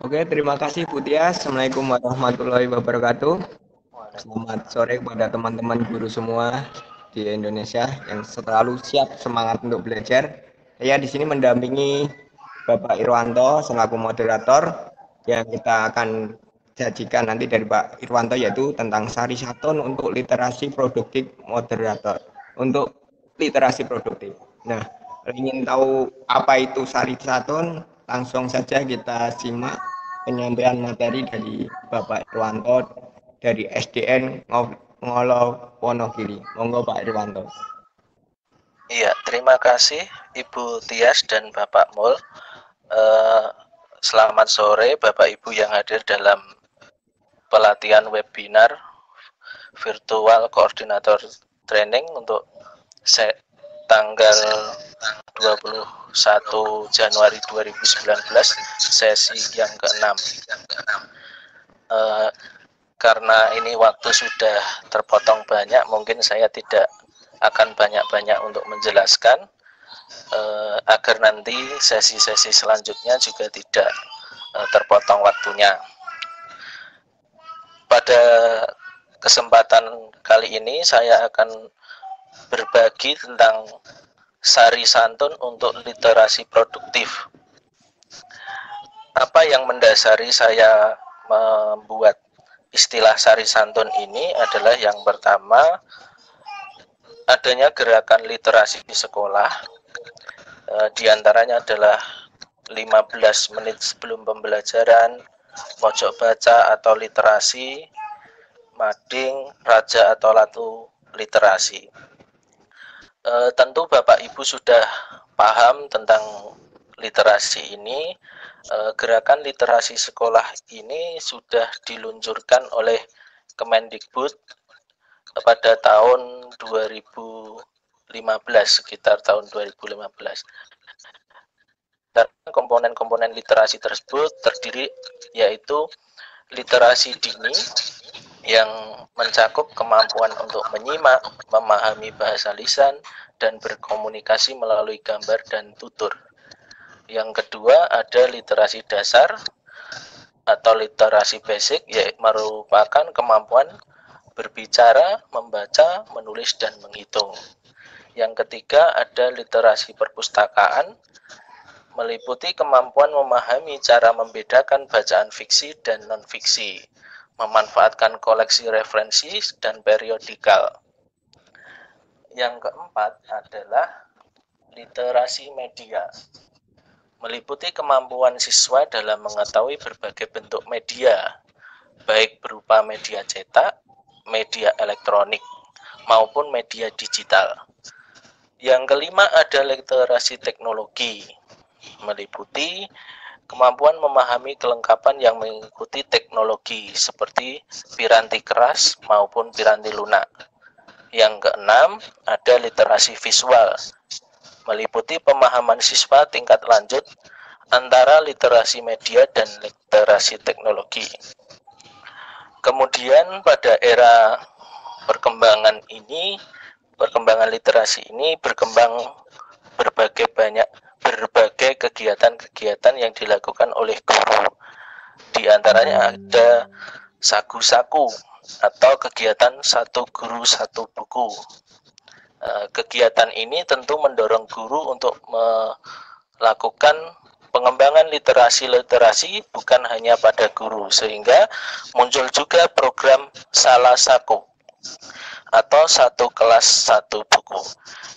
Oke, terima kasih Bu Tia. Assalamualaikum warahmatullahi wabarakatuh. Selamat sore kepada teman-teman guru semua di Indonesia yang selalu siap semangat untuk belajar. Saya di sini mendampingi Bapak Irwanto selaku moderator yang kita akan sajikan nanti dari Pak Irwanto yaitu tentang Sari Satun untuk literasi produktif moderator. Untuk literasi produktif. Nah, ingin tahu apa itu Sari Satun? Langsung saja kita simak penyampaian materi dari Bapak Irwanto dari SDN Ngolo Wonogiri. Monggo Pak Irwanto. Iya, terima kasih Ibu Tias dan Bapak Mul. Selamat sore Bapak Ibu yang hadir dalam pelatihan webinar virtual koordinator training untuk tanggal 21 Januari 2019 sesi yang ke-6. Karena ini waktu sudah terpotong banyak, mungkin saya tidak akan banyak-banyak untuk menjelaskan agar nanti sesi-sesi selanjutnya juga tidak terpotong waktunya. Pada kesempatan kali ini saya akan berbagi tentang Sari Santun untuk literasi produktif. Apa yang mendasari saya membuat istilah Sari Santun ini adalah yang pertama, adanya gerakan literasi di sekolah. Di antaranya adalah 15 menit sebelum pembelajaran, pojok baca atau literasi, mading, raja atau latu literasi. Tentu Bapak Ibu sudah paham tentang literasi ini. Gerakan literasi sekolah ini sudah diluncurkan oleh Kemendikbud pada tahun 2015, sekitar tahun 2015. Dan komponen-komponen literasi tersebut terdiri yaitu literasi dini yang mencakup kemampuan untuk menyimak, memahami bahasa lisan, dan berkomunikasi melalui gambar dan tutur. Yang kedua ada literasi dasar atau literasi basic, yaitu merupakan kemampuan berbicara, membaca, menulis, dan menghitung. Yang ketiga ada literasi perpustakaan, meliputi kemampuan memahami cara membedakan bacaan fiksi dan non-fiksi, memanfaatkan koleksi referensi dan periodikal. Yang keempat adalah literasi media, meliputi kemampuan siswa dalam mengetahui berbagai bentuk media, baik berupa media cetak, media elektronik, maupun media digital. Yang kelima ada literasi teknologi, meliputi kemampuan memahami kelengkapan yang mengikuti teknologi seperti piranti keras maupun piranti lunak. Yang keenam ada literasi visual, meliputi pemahaman siswa tingkat lanjut antara literasi media dan literasi teknologi. Kemudian pada era perkembangan literasi ini berkembang berbagai kegiatan-kegiatan yang dilakukan oleh guru. Di antaranya ada saku-saku atau kegiatan satu guru satu buku. Kegiatan ini tentu mendorong guru untuk melakukan pengembangan literasi bukan hanya pada guru, sehingga muncul juga program Salah Saku atau satu kelas satu buku.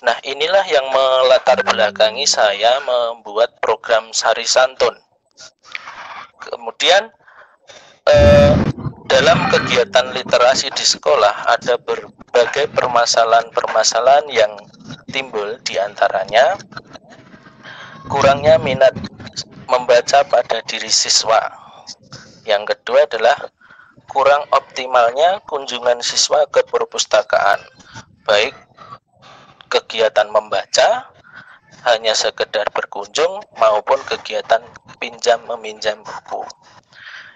Nah, inilah yang melatar belakangi saya membuat program Sari Santun. Kemudian dalam kegiatan literasi di sekolah ada berbagai permasalahan-permasalahan yang timbul, diantaranya kurangnya minat membaca pada diri siswa. Yang kedua adalah kurang optimalnya kunjungan siswa ke perpustakaan, baik kegiatan membaca, hanya sekedar berkunjung, maupun kegiatan pinjam-meminjam buku.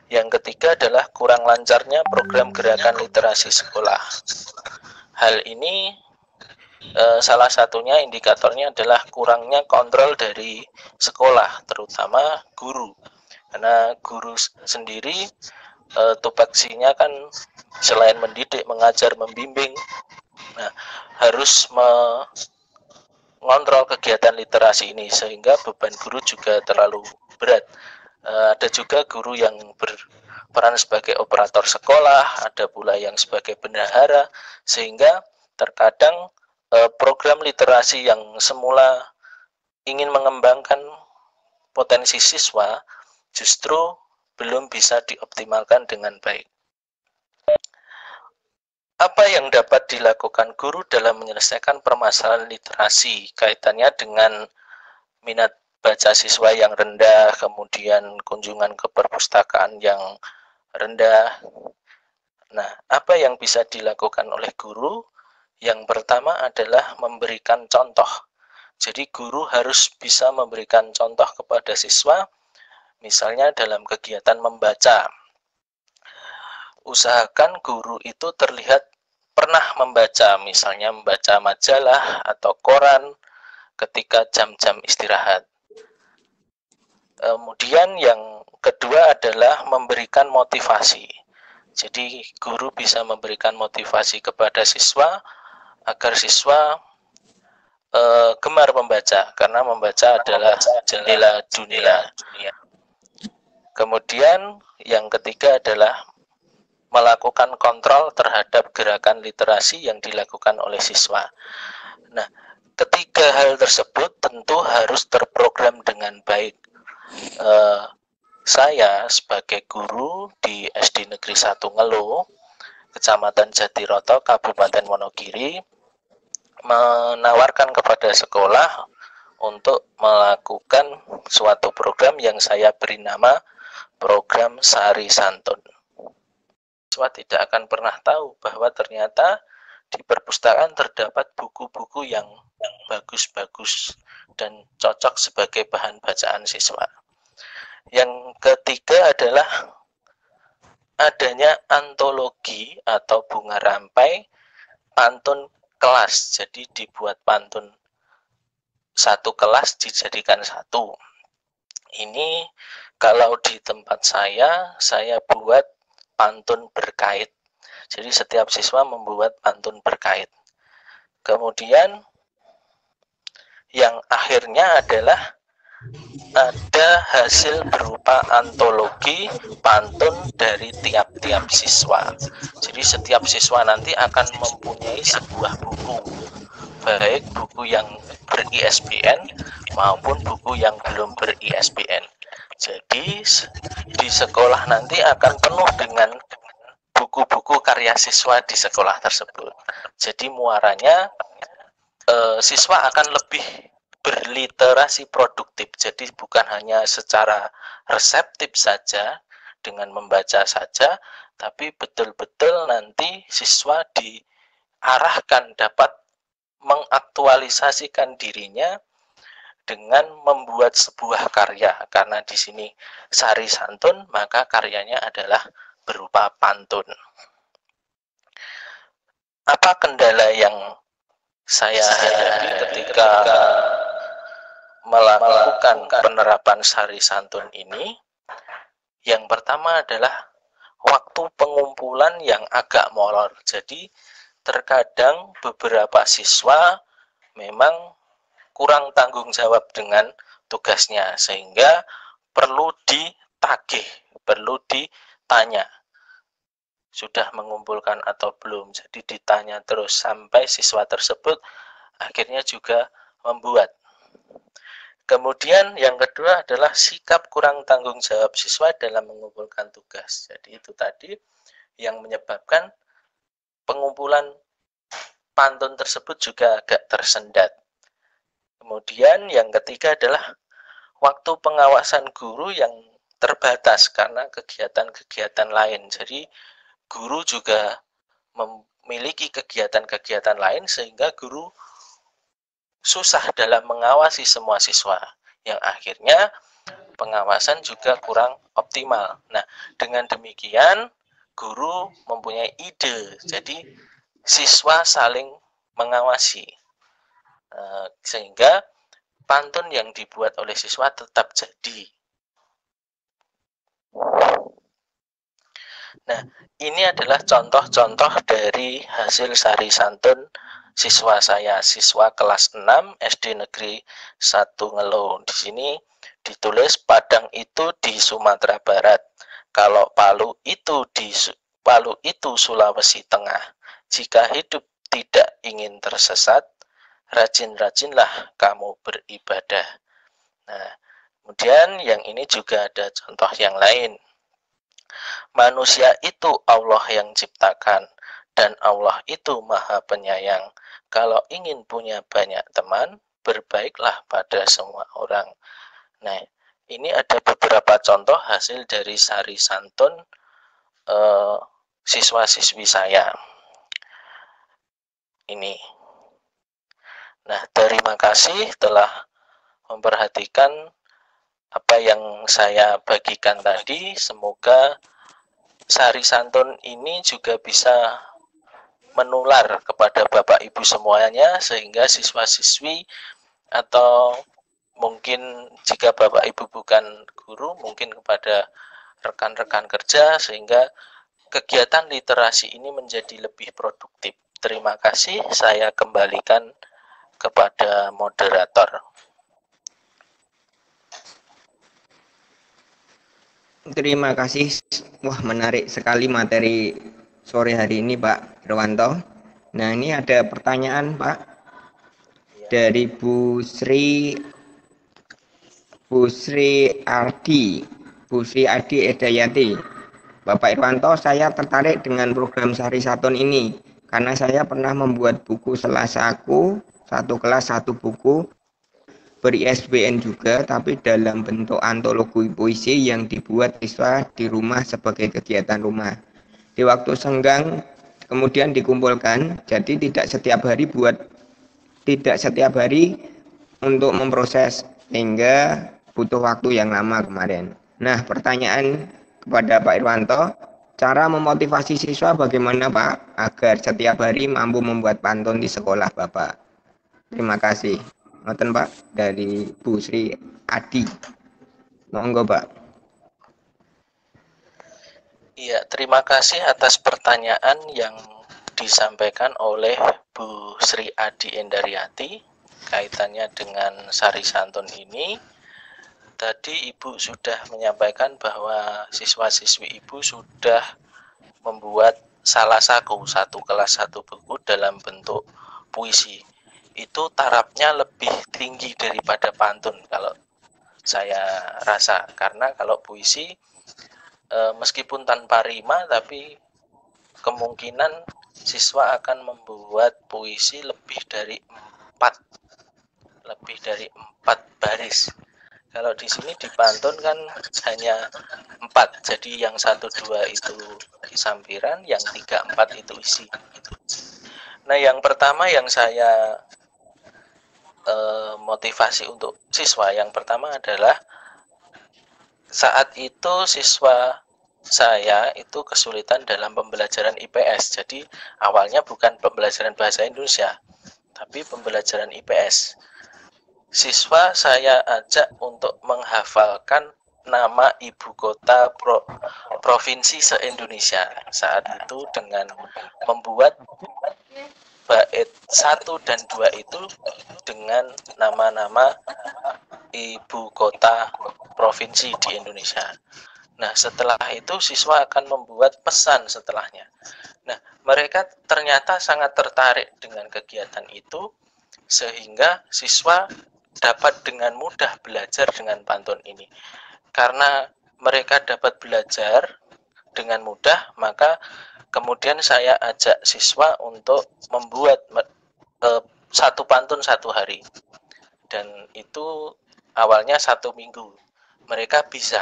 Yang ketiga adalah kurang lancarnya program gerakan literasi sekolah. Hal ini salah satunya indikatornya adalah kurangnya kontrol dari sekolah, terutama guru. Karena guru sendiri tupoksinya kan selain mendidik, mengajar, membimbing, nah harus mengontrol kegiatan literasi ini sehingga beban guru juga terlalu berat. Ada juga guru yang berperan sebagai operator sekolah, ada pula yang sebagai bendahara, sehingga terkadang program literasi yang semula ingin mengembangkan potensi siswa justru belum bisa dioptimalkan dengan baik. Apa yang dapat dilakukan guru dalam menyelesaikan permasalahan literasi? Kaitannya dengan minat baca siswa yang rendah, kemudian kunjungan ke perpustakaan yang rendah. Nah, apa yang bisa dilakukan oleh guru? Yang pertama adalah memberikan contoh. Jadi guru harus bisa memberikan contoh kepada siswa, misalnya dalam kegiatan membaca. Usahakan guru itu terlihat pernah membaca, misalnya membaca majalah atau koran ketika jam-jam istirahat. Kemudian yang kedua adalah memberikan motivasi. Jadi guru bisa memberikan motivasi kepada siswa agar siswa gemar membaca, karena membaca adalah jendela dunia. Kemudian yang ketiga adalah melakukan kontrol terhadap gerakan literasi yang dilakukan oleh siswa. Nah, ketiga hal tersebut tentu harus terprogram dengan baik. Saya sebagai guru di SD Negeri 1 Ngelo, Kecamatan Jatiroto, Kabupaten Wonogiri, menawarkan kepada sekolah untuk melakukan suatu program yang saya beri nama program Sari Santun. Siswa tidak akan pernah tahu bahwa ternyata di perpustakaan terdapat buku-buku yang bagus-bagus dan cocok sebagai bahan bacaan siswa. Yang ketiga adalah adanya antologi atau bunga rampai pantun kelas. Jadi dibuat pantun satu kelas dijadikan satu. Ini kalau di tempat saya buat pantun berkait. Jadi setiap siswa membuat pantun berkait. Kemudian yang akhirnya adalah ada hasil berupa antologi pantun dari tiap-tiap siswa. Jadi setiap siswa nanti akan mempunyai sebuah buku, baik buku yang ber-ISBN maupun buku yang belum ber-ISBN. Jadi di sekolah nanti akan penuh dengan buku-buku karya siswa di sekolah tersebut. Jadi muaranya siswa akan lebih berliterasi produktif. Jadi bukan hanya secara reseptif saja dengan membaca saja, tapi betul-betul nanti siswa diarahkan dapat mengaktualisasikan dirinya dengan membuat sebuah karya. Karena di sini Sari Santun, maka karyanya adalah berupa pantun. Apa kendala yang saya hadapi ketika melakukan penerapan Sari Santun ini? Yang pertama adalah waktu pengumpulan yang agak molor. Jadi terkadang beberapa siswa memang kurang tanggung jawab dengan tugasnya, sehingga perlu ditagih, perlu ditanya sudah mengumpulkan atau belum. Jadi ditanya terus sampai siswa tersebut akhirnya juga membuat. Kemudian yang kedua adalah sikap kurang tanggung jawab siswa dalam mengumpulkan tugas. Jadi itu tadi yang menyebabkan pengumpulan pantun tersebut juga agak tersendat. Kemudian yang ketiga adalah waktu pengawasan guru yang terbatas karena kegiatan-kegiatan lain. Jadi guru juga memiliki kegiatan-kegiatan lain sehingga guru susah dalam mengawasi semua siswa, yang akhirnya pengawasan juga kurang optimal. Nah, dengan demikian guru mempunyai ide, jadi siswa saling mengawasi, sehingga pantun yang dibuat oleh siswa tetap jadi. Nah, ini adalah contoh-contoh dari hasil sari santun siswa saya, siswa kelas 6 SD Negeri 1 Ngelo. Di sini ditulis Padang itu di Sumatera Barat. Kalau Palu itu Sulawesi Tengah. Jika hidup tidak ingin tersesat, rajin-rajinlah kamu beribadah. Nah, kemudian yang ini juga ada contoh yang lain. Manusia itu Allah yang ciptakan, dan Allah itu Maha Penyayang. Kalau ingin punya banyak teman, berbaiklah pada semua orang. Nah, ini ada beberapa contoh hasil dari sari santun siswa-siswi saya. Ini. Nah, terima kasih telah memperhatikan apa yang saya bagikan tadi. Semoga sari santun ini juga bisa menular kepada Bapak Ibu semuanya, sehingga siswa-siswi atau mungkin jika Bapak Ibu bukan guru, mungkin kepada rekan-rekan kerja, sehingga kegiatan literasi ini menjadi lebih produktif. Terima kasih, saya kembalikan kepada moderator. Terima kasih. Wah, menarik sekali materi sore hari ini, Pak Irwanto. Nah, ini ada pertanyaan, Pak, dari Bu Sri Adi Edayati. Bapak Irwanto, saya tertarik dengan program Sari Santun ini karena saya pernah membuat buku Selasaku, satu kelas satu buku, ber-ISBN juga, tapi dalam bentuk antologi puisi yang dibuat siswa di rumah sebagai kegiatan rumah. Di waktu senggang kemudian dikumpulkan, jadi tidak setiap hari untuk memproses, sehingga butuh waktu yang lama kemarin. Nah, pertanyaan kepada Pak Irwanto, cara memotivasi siswa bagaimana, Pak, agar setiap hari mampu membuat pantun di sekolah Bapak? Terima kasih. Ngoten, Pak, dari Bu Sri Adi. Monggo, Pak. Iya, terima kasih atas pertanyaan yang disampaikan oleh Bu Sri Adi Endariati kaitannya dengan sari santun ini. Tadi Ibu sudah menyampaikan bahwa siswa-siswi Ibu sudah membuat Salasaku, satu kelas satu buku dalam bentuk puisi. Itu tarafnya lebih tinggi daripada pantun kalau saya rasa, karena kalau puisi meskipun tanpa rima tapi kemungkinan siswa akan membuat puisi lebih dari 4 baris. Kalau di sini di pantun kan hanya 4, jadi yang 1, 2 itu sampiran, yang 3, 4 itu isi. Nah, yang pertama yang saya motivasi untuk siswa, yang pertama adalah saat itu siswa saya itu kesulitan dalam pembelajaran IPS. Jadi awalnya bukan pembelajaran bahasa Indonesia, tapi pembelajaran IPS. Siswa saya ajak untuk menghafalkan nama ibu kota provinsi se-Indonesia saat itu dengan membuat bait 1 dan 2 itu dengan nama-nama ibu kota provinsi di Indonesia. Nah, setelah itu siswa akan membuat pesan setelahnya. Nah, mereka ternyata sangat tertarik dengan kegiatan itu, sehingga siswa dapat dengan mudah belajar dengan pantun ini. Karena mereka dapat belajar dengan mudah, maka kemudian saya ajak siswa untuk membuat satu pantun satu hari. Dan itu awalnya 1 minggu. Mereka bisa.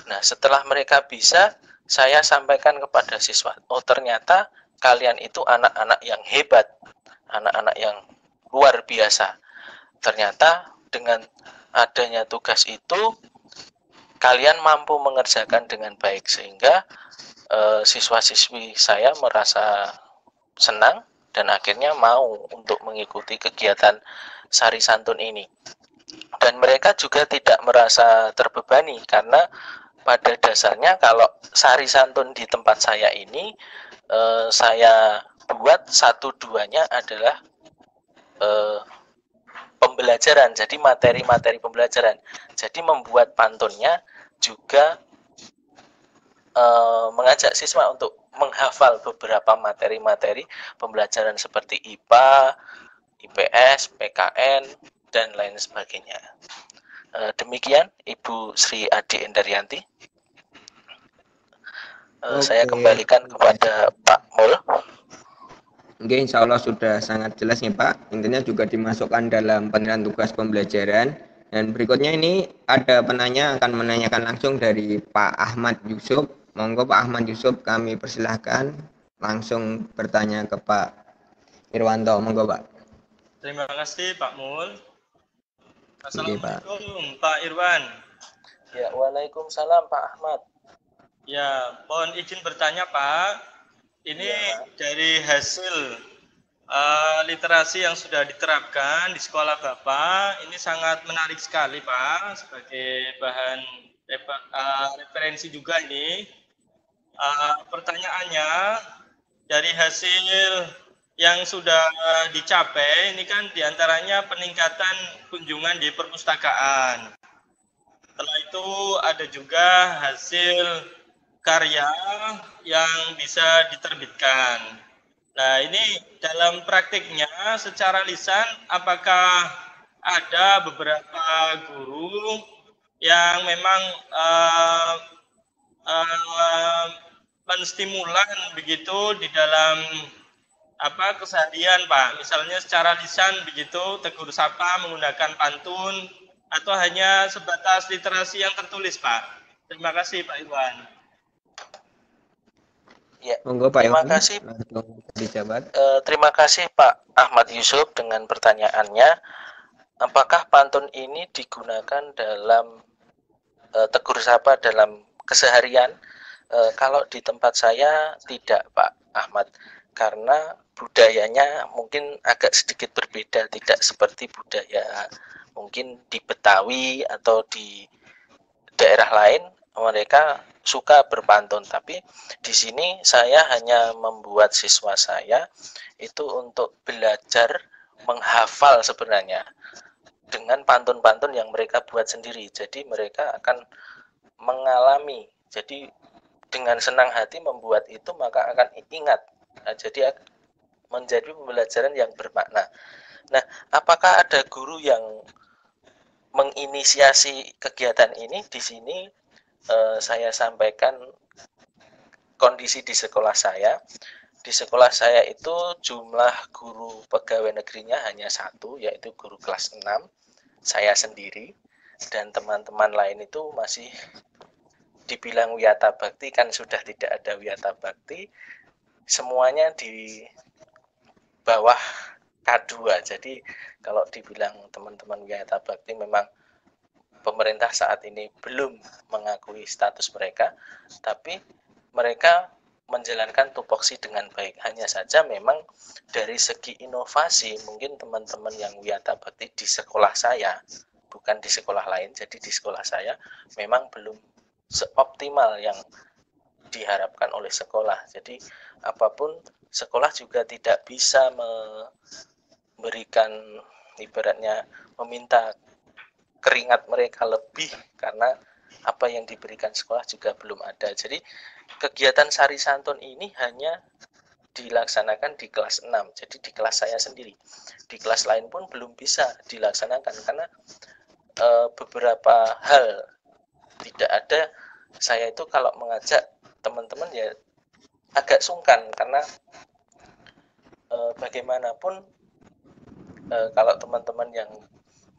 Nah, setelah mereka bisa, saya sampaikan kepada siswa, oh ternyata kalian itu anak-anak yang hebat, anak-anak yang luar biasa. Ternyata dengan adanya tugas itu, kalian mampu mengerjakan dengan baik, sehingga siswa-siswi saya merasa senang dan akhirnya mau untuk mengikuti kegiatan sari santun ini. Dan mereka juga tidak merasa terbebani karena pada dasarnya kalau sari santun di tempat saya ini saya buat satu duanya adalah pembelajaran, jadi materi-materi pembelajaran. Jadi membuat pantunnya juga mengajak siswa untuk menghafal beberapa materi-materi pembelajaran seperti IPA, IPS, PKN, dan lain sebagainya. Demikian Ibu Sri Adi Endaryanti. Saya kembalikan kepada Pak Mul. Oke, insya Allah sudah sangat jelas nih Pak. Intinya juga dimasukkan dalam penilaian tugas pembelajaran. Dan berikutnya ini ada penanya akan menanyakan langsung dari Pak Ahmad Yusuf. Monggo Pak Ahmad Yusuf, kami persilahkan langsung bertanya ke Pak Irwanto. Monggo Pak. Terima kasih Pak Mul. Oke, Pak. Assalamualaikum Pak Irwan. Ya, waalaikumsalam Pak Ahmad. Ya, mohon izin bertanya Pak. Ini dari hasil literasi yang sudah diterapkan di sekolah Bapak, ini sangat menarik sekali Pak, sebagai bahan referensi juga ini. Pertanyaannya, dari hasil yang sudah dicapai, ini kan diantaranya peningkatan kunjungan di perpustakaan. Setelah itu ada juga hasil karya yang bisa diterbitkan. Nah, ini dalam praktiknya secara lisan apakah ada beberapa guru yang memang menstimulan begitu di dalam keseharian Pak, misalnya secara lisan begitu, tegur sapa menggunakan pantun, atau hanya sebatas literasi yang tertulis Pak? Terima kasih Pak Iwan. Ya, Monggo Pak terima Iwan, kasih. Dijabat. Terima kasih Pak Ahmad Yusuf dengan pertanyaannya. Apakah pantun ini digunakan dalam tegur sapa dalam keseharian? Kalau di tempat saya tidak Pak Ahmad, karena budayanya mungkin agak sedikit berbeda, tidak seperti budaya mungkin di Betawi atau di daerah lain mereka suka berpantun, tapi di sini saya hanya membuat siswa saya itu untuk belajar menghafal sebenarnya dengan pantun-pantun yang mereka buat sendiri. Jadi mereka akan mengalami, jadi dengan senang hati membuat itu maka akan ingat. Nah, jadi menjadi pembelajaran yang bermakna. Nah, apakah ada guru yang menginisiasi kegiatan ini? Di sini saya sampaikan kondisi di sekolah saya. Di sekolah saya itu jumlah guru pegawai negerinya hanya satu, yaitu guru kelas 6, saya sendiri, dan teman-teman lain itu masih dibilang wiyata bakti, kan sudah tidak ada wiyata bakti, semuanya di bawah K2. Jadi kalau dibilang teman-teman wiyata bakti, memang pemerintah saat ini belum mengakui status mereka, tapi mereka menjalankan tupoksi dengan baik. Hanya saja memang dari segi inovasi, mungkin teman-teman yang wiyata bakti di sekolah saya, bukan di sekolah lain, jadi di sekolah saya memang belum seoptimal yang diharapkan oleh sekolah. Jadi apapun, sekolah juga tidak bisa memberikan, ibaratnya meminta keringat mereka lebih, karena apa yang diberikan sekolah juga belum ada. Jadi kegiatan sari santun ini hanya dilaksanakan di kelas 6, jadi di kelas saya sendiri. Di kelas lain pun belum bisa dilaksanakan karena beberapa hal tidak ada. Saya itu kalau mengajak teman-teman ya agak sungkan, karena bagaimanapun kalau teman-teman yang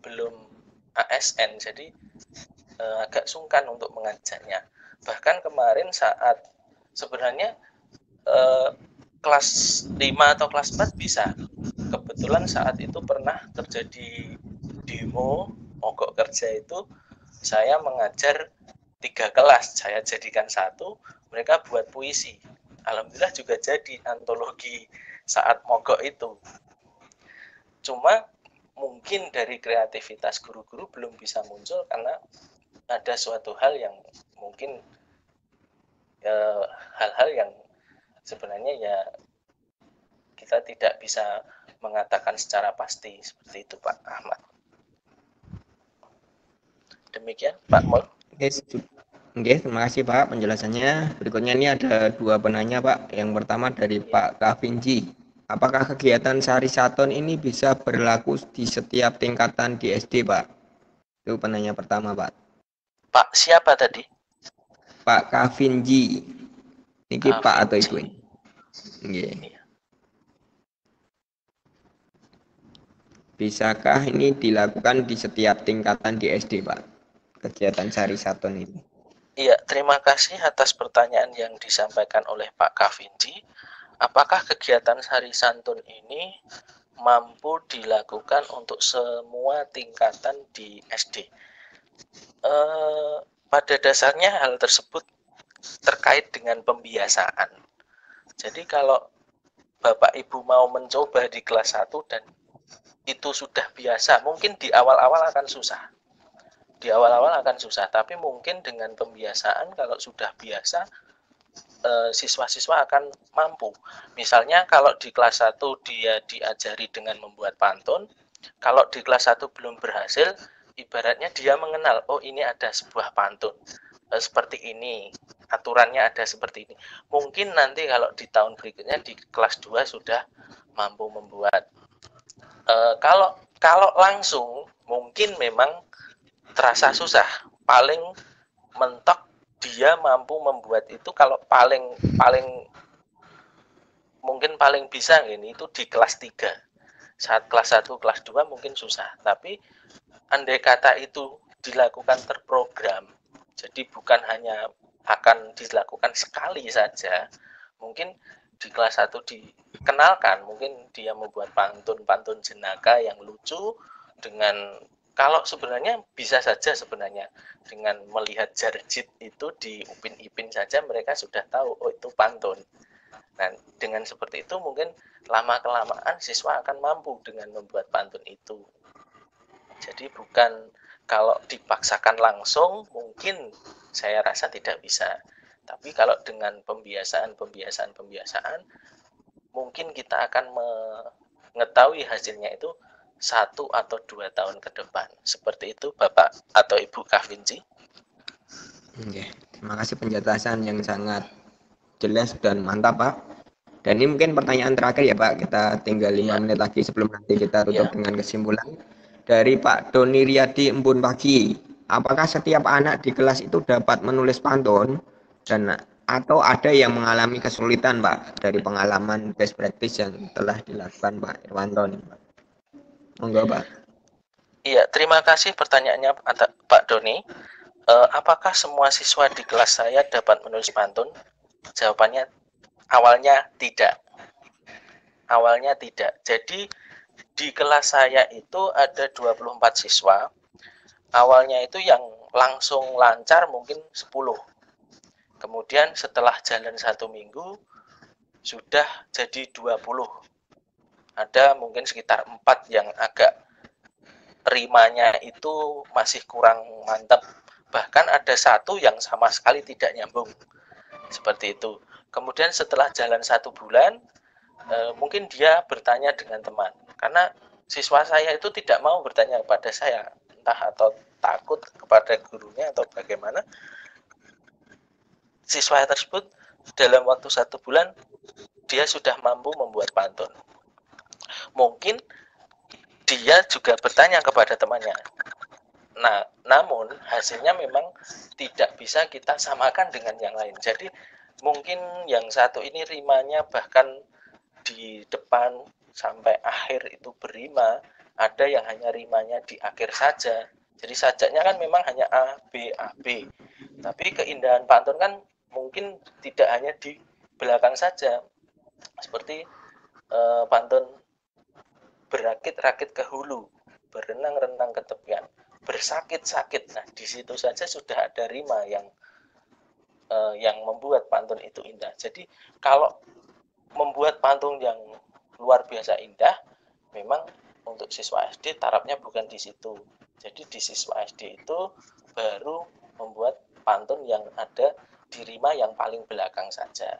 belum ASN, jadi agak sungkan untuk mengajaknya. Bahkan kemarin saat sebenarnya kelas 5 atau kelas 4 bisa. Kebetulan saat itu pernah terjadi demo mogok kerja, itu saya mengajar 3 kelas, saya jadikan satu, mereka buat puisi. Alhamdulillah juga jadi antologi saat mogok itu. Cuma mungkin dari kreativitas guru-guru belum bisa muncul karena ada suatu hal yang mungkin hal-hal yang sebenarnya ya kita tidak bisa mengatakan secara pasti seperti itu Pak Ahmad. Demikian Pak Mul. Oke, terima kasih Pak penjelasannya. Berikutnya ini ada dua penanya Pak. Yang pertama dari Pak Kavinji. Apakah kegiatan Sari Saton ini bisa berlaku di setiap tingkatan di SD Pak? Itu penanya pertama Pak. Pak siapa tadi? Pak Kavinji. Ini Pak atau Ibu? Iya. Bisakah ini dilakukan di setiap tingkatan di SD Pak? Kegiatan Sari Saton ini. Iya, terima kasih atas pertanyaan yang disampaikan oleh Pak Kavinji. Apakah kegiatan Sari Santun ini mampu dilakukan untuk semua tingkatan di SD? Pada dasarnya hal tersebut terkait dengan pembiasaan. Jadi kalau Bapak Ibu mau mencoba di kelas 1 dan itu sudah biasa, mungkin di awal-awal akan susah. Tapi mungkin dengan pembiasaan kalau sudah biasa siswa-siswa akan mampu. Misalnya kalau di kelas 1 dia diajari dengan membuat pantun, kalau di kelas 1 belum berhasil, ibaratnya dia mengenal, oh ini ada sebuah pantun seperti ini, aturannya ada seperti ini. Mungkin nanti kalau di tahun berikutnya di kelas 2 sudah mampu membuat. Kalau langsung mungkin memang terasa susah. Paling mentok dia mampu membuat itu kalau paling mungkin paling bisa ini itu di kelas 3. Saat kelas 1, kelas 2 mungkin susah. Tapi andai kata itu dilakukan terprogram, jadi bukan hanya akan dilakukan sekali saja, mungkin di kelas 1 dikenalkan, mungkin dia membuat pantun jenaka yang lucu dengan kalau sebenarnya bisa saja sebenarnya dengan melihat jarjit itu di Upin Ipin saja mereka sudah tahu oh itu pantun. Nah dengan seperti itu mungkin lama kelamaan siswa akan mampu dengan membuat pantun itu. Jadi bukan kalau dipaksakan langsung mungkin saya rasa tidak bisa. Tapi kalau dengan pembiasaan mungkin kita akan mengetahui hasilnya itu 1 atau 2 tahun ke depan. Seperti itu Bapak atau Ibu Kavinji. Oke, terima kasih penjelasan yang sangat jelas dan mantap Pak. Dan ini mungkin pertanyaan terakhir ya Pak. Kita tinggal 5 menit lagi sebelum nanti kita tutup dengan kesimpulan. Dari Pak Doni Riyadi Embun Pagi. Apakah setiap anak di kelas itu dapat menulis pantun dan atau ada yang mengalami kesulitan Pak dari pengalaman best practice yang telah dilakukan Pak Irwanto nih Pak? Monggo Pak. Iya, terima kasih pertanyaannya Pak Doni. Apakah semua siswa di kelas saya dapat menulis pantun? Jawabannya awalnya tidak. Jadi di kelas saya itu ada 24 siswa. Awalnya itu yang langsung lancar mungkin 10. Kemudian setelah jalan 1 minggu sudah jadi 20. Ada mungkin sekitar 4 yang agak rimanya itu masih kurang mantap. Bahkan ada 1 yang sama sekali tidak nyambung. Seperti itu. Kemudian setelah jalan 1 bulan, mungkin dia bertanya dengan teman. Karena siswa saya itu tidak mau bertanya kepada saya. Entah atau takut kepada gurunya atau bagaimana. Siswa tersebut dalam waktu 1 bulan, dia sudah mampu membuat pantun. Mungkin dia juga bertanya kepada temannya. Nah, namun hasilnya memang tidak bisa kita samakan dengan yang lain. Jadi mungkin yang satu ini rimanya bahkan di depan sampai akhir itu berima, ada yang hanya rimanya di akhir saja. Jadi sajaknya kan memang hanya A, B, A, B. Tapi keindahan pantun kan mungkin tidak hanya di belakang saja. Seperti pantun berakit-rakit ke hulu, berenang-renang ke tepian, bersakit-sakit. Nah, di situ saja sudah ada rima yang membuat pantun itu indah. Jadi kalau membuat pantun yang luar biasa indah, memang untuk siswa SD tarafnya bukan di situ. Jadi di siswa SD itu baru membuat pantun yang ada di rima yang paling belakang saja.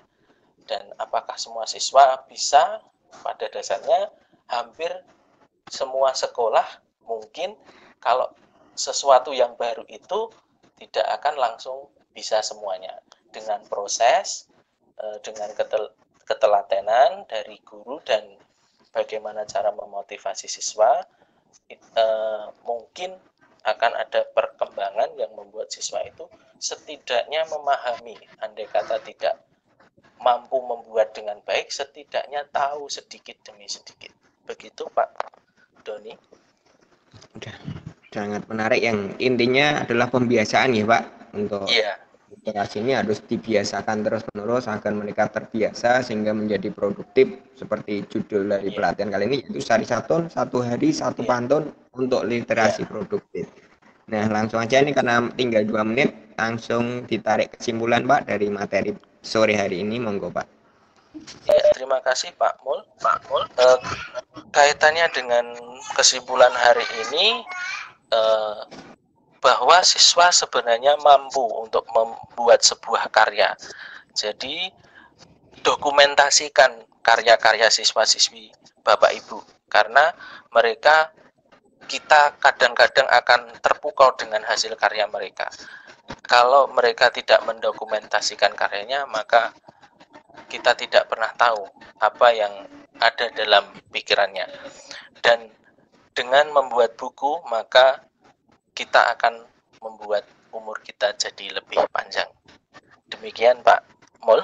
Dan apakah semua siswa bisa? Pada dasarnya hampir semua sekolah mungkin kalau sesuatu yang baru itu tidak akan langsung bisa semuanya. Dengan proses, dengan ketelatenan dari guru dan bagaimana cara memotivasi siswa, mungkin akan ada perkembangan yang membuat siswa itu setidaknya memahami, andai kata tidak mampu membuat dengan baik, setidaknya tahu sedikit demi sedikit. Begitu Pak Doni. Sangat menarik, yang intinya adalah pembiasaan ya Pak. Untuk literasi ini harus dibiasakan terus-menerus agar mereka terbiasa sehingga menjadi produktif, seperti judul dari pelatihan kali ini, yaitu Sarisatun, 1 hari 1 pantun untuk literasi produktif. Nah, langsung aja ini karena tinggal 2 menit, langsung ditarik kesimpulan Pak dari materi sore hari ini, monggo Pak. Ya, terima kasih Pak Mul. Kaitannya dengan kesimpulan hari ini, bahwa siswa sebenarnya mampu untuk membuat sebuah karya. Jadi dokumentasikan karya-karya siswa-siswi Bapak Ibu, karena kita kadang-kadang akan terpukau dengan hasil karya mereka. Kalau mereka tidak mendokumentasikan karyanya, maka kita tidak pernah tahu apa yang ada dalam pikirannya. Dan dengan membuat buku, maka kita akan membuat umur kita jadi lebih panjang. Demikian Pak Mul.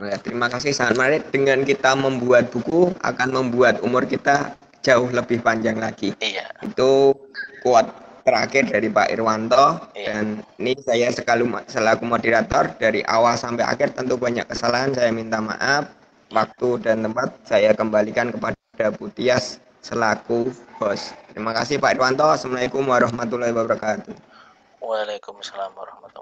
Nah, terima kasih, sangat menarik. Dengan kita membuat buku akan membuat umur kita jauh lebih panjang lagi. Iya. Itu quote terakhir dari Pak Irwanto. Dan ini saya selaku moderator dari awal sampai akhir tentu banyak kesalahan, saya minta maaf. Waktu dan tempat saya kembalikan kepada Bu Tias selaku host. Terima kasih Pak Irwanto. Assalamualaikum warahmatullahi wabarakatuh. Waalaikumsalam warahmatullahi wabarakatuh.